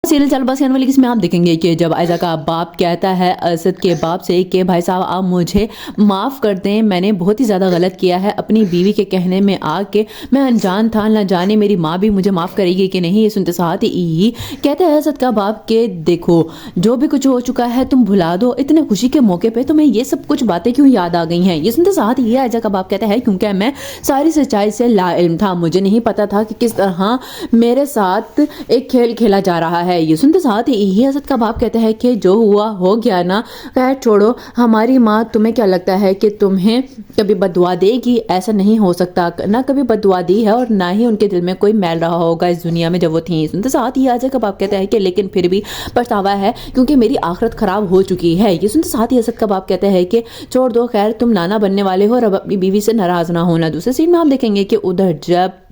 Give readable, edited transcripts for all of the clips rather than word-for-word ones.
Serial चल बस वाली किसमें आप देखेंगे कि जब आयशा का बाप कहता है असद के बाप से कि भाई साहब आप मुझे माफ़ कर दें, मैंने बहुत ही ज़्यादा गलत किया है अपनी बीवी के कहने में आके, मैं अनजान था, न जाने मेरी माँ भी मुझे माफ़ करेगी कि नहीं। ये सुनते साथ ही कहता है असद का बाप के देखो जो भी कुछ हो चुका है तुम भुला दो, इतने खुशी के मौके पर तुम्हें ये सब कुछ बातें क्यों याद आ गई हैं। ये सुनते साथ ही आयशा का बाप कहता है क्योंकि मैं सारी सच्चाई से लाइल्म था, मुझे नहीं पता था कि किस तरह मेरे साथ एक खेल खेला जा रहा है। ये सुनते साथ ही असद का बाप कहता है कि जो हुआ हो गया ना, खैर छोड़ो, हमारी माँ तुम्हें क्या लगता है कि तुम्हें कभी बददुआ देगी? ऐसा नहीं हो सकता, ना कभी बददुआ दी है और ना ही उनके दिल में कोई मैल रहा होगा इस दुनिया में जब वो थी। सुनते साथ ही असद का बाप कहता है कि लेकिन फिर भी पछतावा है क्योंकि मेरी आखिरत खराब हो चुकी है। ये सुनते साथ ही असद का बाप कहता है कि छोड़ दो, खैर तुम नाना बनने वाले हो और अब अपनी बीवी से नाराज ना होना। दूसरे सीन में आप देखेंगे कि उधर जब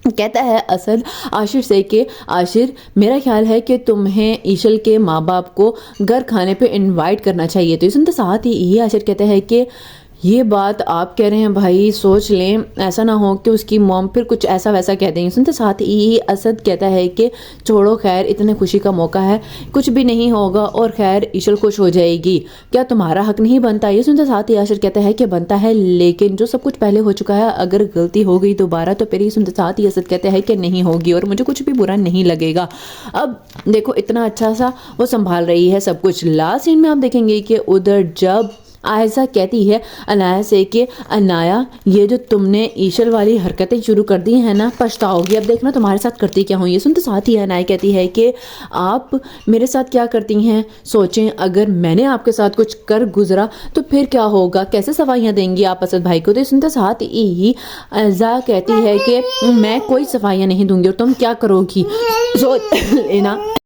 कहता है असद आशिर से कि आशिर मेरा ख्याल है कि तुम्हें ईशल के माँ बाप को घर खाने पे इनवाइट करना चाहिए। तो ये सुनते साथ ही ये आशिर कहता है कि ये बात आप कह रहे हैं भाई, सोच लें, ऐसा ना हो कि उसकी मॉम फिर कुछ ऐसा वैसा कह देंगे। सुनते साथ ही असद कहता है कि छोड़ो, खैर इतने खुशी का मौका है, कुछ भी नहीं होगा और खैर ईशल खुश हो जाएगी, क्या तुम्हारा हक नहीं बनता? ये सुनते साथ ही आशिर कहता है कि बनता है, लेकिन जो सब कुछ पहले हो चुका है अगर गलती हो गई दोबारा तो फिर ये सुनते साथ ही असद कहता है कि नहीं होगी और मुझे कुछ भी बुरा नहीं लगेगा। अब देखो इतना अच्छा सा वो संभाल रही है सब कुछ। लास्ट सीन में आप देखेंगे कि उधर जब आयशा कहती है अनाया से कि अनाया ये जो तुमने ईशल वाली हरकतें शुरू कर दी हैं ना, पछताओगी, अब देखना तुम्हारे साथ करती क्या हूँ। ये सुनते साथ ही अनाया कहती है कि आप मेरे साथ क्या करती हैं, सोचें अगर मैंने आपके साथ कुछ कर गुजरा तो फिर क्या होगा, कैसे सफाइयाँ देंगी आप असद भाई को। तो सुनते साथ ही आयशा कहती है कि मैं कोई सफाइयाँ नहीं दूंगी और तुम क्या करोगी, सोच लेना।